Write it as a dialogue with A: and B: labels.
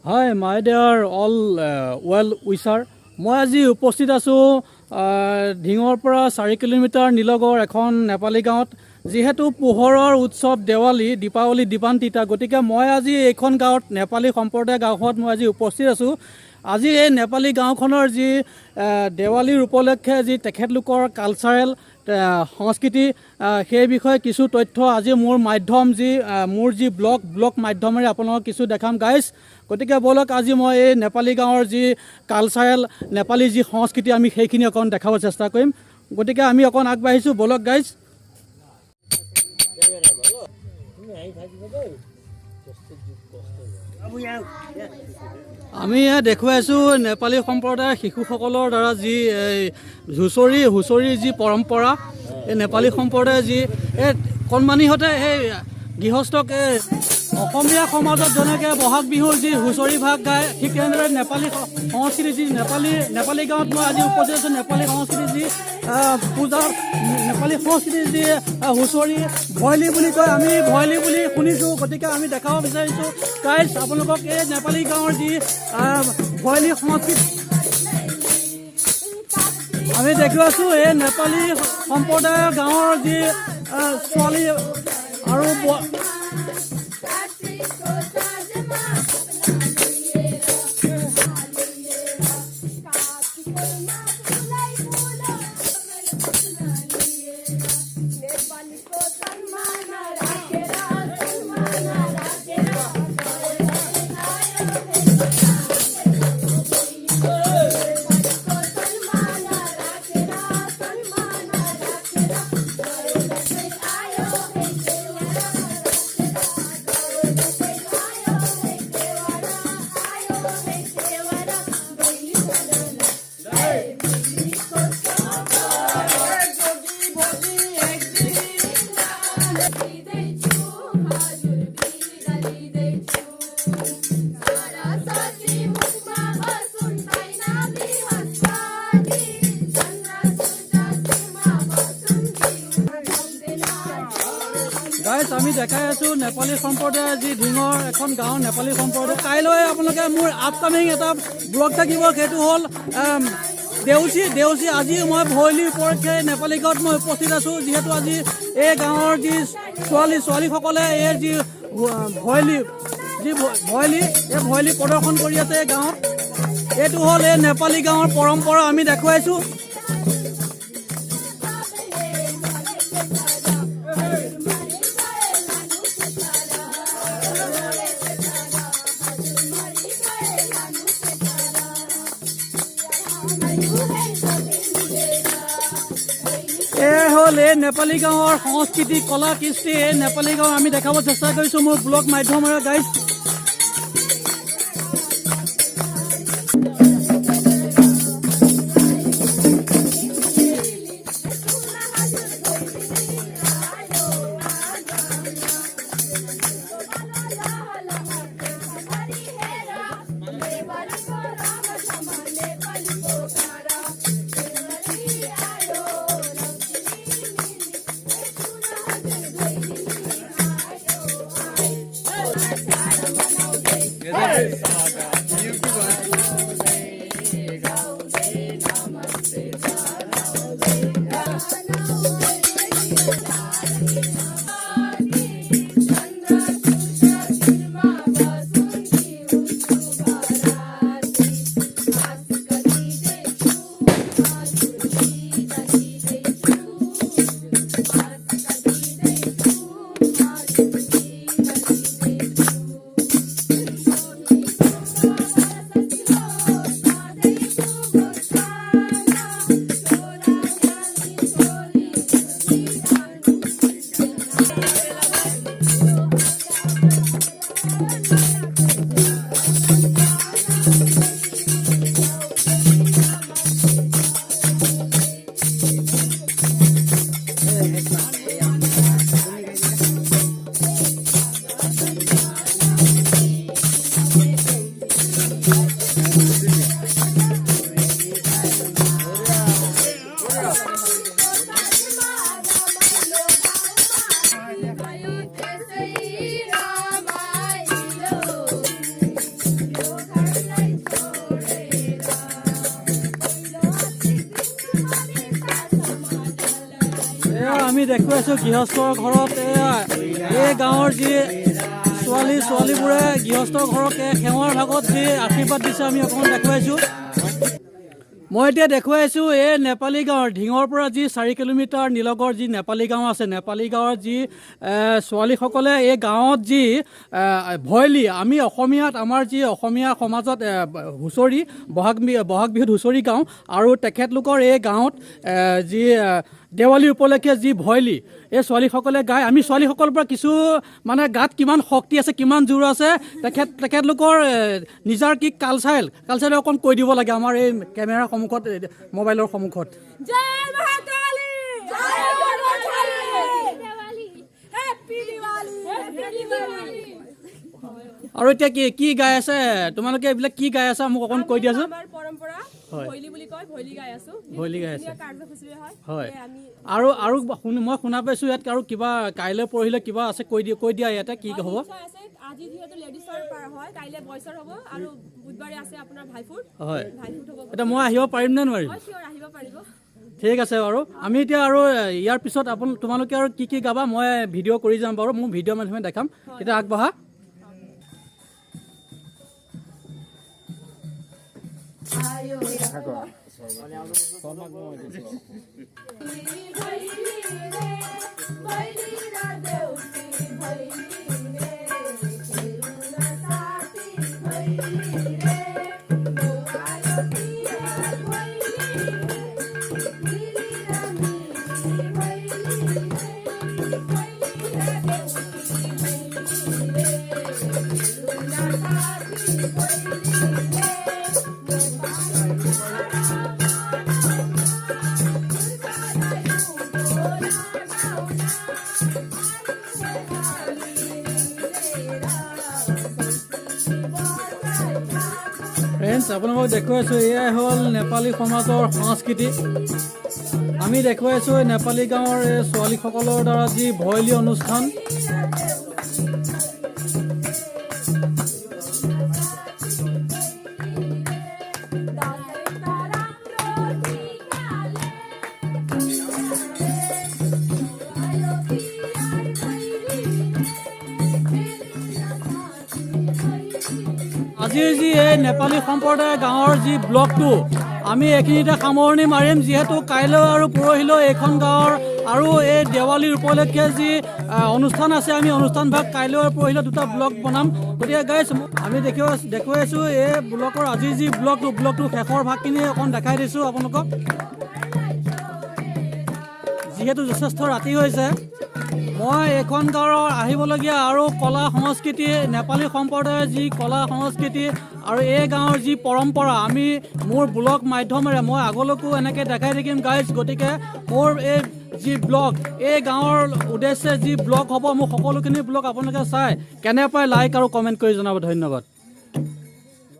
A: Hi, my dear all well wisher. মই আজি উপস্থিত আছোঁ ঢিঙৰ পৰা 4 কিলোমিটাৰ নিলগৰ এখন নেপালী গাঁৱত যিহেতু পোহৰৰ উৎসৱ দেৱালী দীপাৱলী দীপান্বিতা গতিকে মই আজি এইখন গাঁৱত নেপালী সম্প্ৰদায় গাঁৱত মই আজি উপস্থিত আছোঁ আজি এই নেপালী গাঁওখনৰ যি দেৱালীৰ উপলক্ষে যি তেখেতলোকৰ কালচাৰেল সংস্কৃতি সেই বিষয়ে কিছু তথ্য আজি মোৰ মাধ্যম যি মোৰ যি ব্লগ মাধ্যমেৰে আপোনালোকক কিছু দেখাম গাইজ গতিকে বলক আজি মই এই নেপালী গাঁৱৰ যি কালচাৰেল নেপালী যি সংস্কৃতি আমি সেইখিনি অকণ দেখাব চেষ্টা কৰিম গতিকে আমি অকণ আগবাঢ়িছোঁ বলক গাইজ আমি দেখুৱাই আছোঁ নেপালী সম্প্ৰদায়ৰ শিশুসকলৰ দ্বাৰা যি হুঁচৰিৰ যি পৰম্পৰা এই নেপালী সম্প্ৰদায়ৰ যি এই কণমানিহঁতে সেই গৃহস্থক অসমীয়া সমাজত যেনেকৈ বহাগ বিহুৰ যি হুঁচৰি ভাগ গায় ঠিক তেনেদৰে নেপালী সংস্কৃতি যি নেপালী গাঁৱত মই আজি উপস্থিত আছোঁ নেপালী সংস্কৃতি যি পূজা নেপালী সংস্কৃতিৰ যি হুঁচৰি ভয়লি বুলি কয় আমি ভয়লি বুলি শুনিছোঁ গতিকে আমি দেখাব বিচাৰিছোঁ গাইজ আপোনালোকক এই নেপালী গাঁৱৰ যি ভয়লি সংস্কৃতি আমি দেখি আছোঁ এই নেপালী সম্প্ৰদায়ৰ গাঁৱৰ যি ছোৱালী আৰু আমি দেখাই আছোঁ নেপালী সম্প্ৰদায়ৰ যি ঢিঙৰ এখন গাঁও নেপালী সম্প্ৰদায় কাইলৈ আপোনালোকে মোৰ আপকামিং এটা ব্লগ থাকিব সেইটো হ'ল দেউচি আজি মই ভৈলী উপলক্ষে নেপালী গাঁৱত মই উপস্থিত আছোঁ যিহেতু আজি এই গাঁৱৰ যি ছোৱালীসকলে এই যি ভৈলী প্ৰদৰ্শন কৰি আছে এই গাঁৱত এইটো হ'ল এই নেপালী গাঁৱৰ পৰম্পৰা আমি দেখুৱাইছোঁ এই নেপালী গাঁৱৰ সংস্কৃতি কলা কৃষ্টি এই নেপালী গাঁও আমি দেখাব চেষ্টা কৰিছোঁ মোৰ ব্লগ মাধ্যমেৰে গাইজ আমি দেখুৱাইছোঁ গৃহস্থৰ ঘৰত এই গাঁৱৰ যি ছোৱালীবোৰে গৃহস্থৰ ঘৰক সেৱাৰ ভাগত যি আশীৰ্বাদ দিছে আমি অকণমান দেখুৱাইছোঁ। মই এতিয়া দেখুৱাইছোঁ এই নেপালী গাঁৱৰ ঢিঙৰ পৰা যি 4 কিলোমিটাৰ নিলগৰ যি নেপালী গাঁও আছে, নেপালী গাঁৱৰ যি ছোৱালীসকলে এই গাঁৱত যি ভয়লি, আমি অসমীয়াত আমাৰ যি অসমীয়া সমাজত হুঁচৰি বহাগ বিহুত হুঁচৰি গাওঁ, আৰু তেখেতলোকৰ এই গাঁৱত যি দেৱালী উপলক্ষে যি ভয়লি এই ছোৱালীসকলে গায়। আমি ছোৱালীসকলৰ পৰা কিছু মানে গাত কিমান শক্তি আছে, কিমান জোৰ আছে, তেখেতলোকৰ নিজৰ কি কালচাৰ অকণ কৈ দিব লাগে আমাৰ এই কেমেৰাৰ সন্মুখত, মোবাইলৰ সন্মুখত। আৰু এতিয়া কি গাই আছে তোমালোকে, এইবিলাক কি গাই আছা মোক অকণ কৈ দিয়াচোন। ভৈলি গাই আছে, হয়। আৰু মই শুনা পাইছোঁ ইয়াত আৰু কিবা কাইলৈ পৰহিলে কিবা আছে, কৈ দিয়া ইয়াতে কি হ'ব।
B: আজি যেহেতু লেডিছৰ হয়, কাইলৈ বয়ছৰ হ'ব, আৰু বুধবাৰে আছে আপোনাৰ ভাইফুট।
A: হয়, এতিয়া মই আহিব পাৰিম নে নোৱাৰিম?
B: আহিব পাৰিব।
A: ঠিক আছে বাৰু। আমি এতিয়া আৰু ইয়াৰ পিছত তোমালোকে আৰু কি গাবা মই ভিডিঅ' কৰি যাম বাৰু, মোৰ ভিডিঅ'ৰ মাধ্যমে দেখাম। এতিয়া আগবঢ়া। আপোনালোকক দেখুৱাইছোঁ এয়াই হ'ল নেপালী সমাজৰ সংস্কৃতি। আমি দেখুৱাইছোঁ নেপালী গাঁৱৰ এই ছোৱালীসকলৰ দ্বাৰা যি ভয়লি অনুষ্ঠান। আজিৰ যি এই নেপালী সম্প্ৰদায়ৰ গাঁৱৰ যি ব্লগটো আমি এইখিনিতে সামৰণি মাৰিম, যিহেতু কাইলৈ আৰু পৰহিলৈ এইখন গাঁৱৰ আৰু এই দেৱালীৰ উপলক্ষে যি অনুষ্ঠান আছে, আমি অনুষ্ঠানভাগ কাইলৈ আৰু পৰহিলৈ 2টা ব্লগ বনাম। গতিকে গাইছ আমি দেখুৱাইছোঁ এই ব্লগৰ আজিৰ যি ব্লগটো শেষৰ ভাগখিনি অকণ দেখাই দিছোঁ আপোনালোকক, যিহেতু যথেষ্ট ৰাতি হৈছে। মই এইখন গাঁৱৰ আহিবলগীয়া আৰু কলা সংস্কৃতি, নেপালী সম্প্ৰদায়ৰ যি কলা সংস্কৃতি আৰু এই গাঁৱৰ যি পৰম্পৰা আমি মোৰ ব্লগ মাধ্যমেৰে মই আগলৈকো এনেকৈ দেখাই থাকিম গাইজ। গতিকে মোৰ এই যি ব্লগ, এই গাঁৱৰ উদ্দেশ্যে যি ব্লগ হ'ব, মোৰ সকলোখিনি ব্লগ আপোনালোকে চাই কেনে পায় লাইক আৰু কমেণ্ট কৰি জনাব। ধন্যবাদ।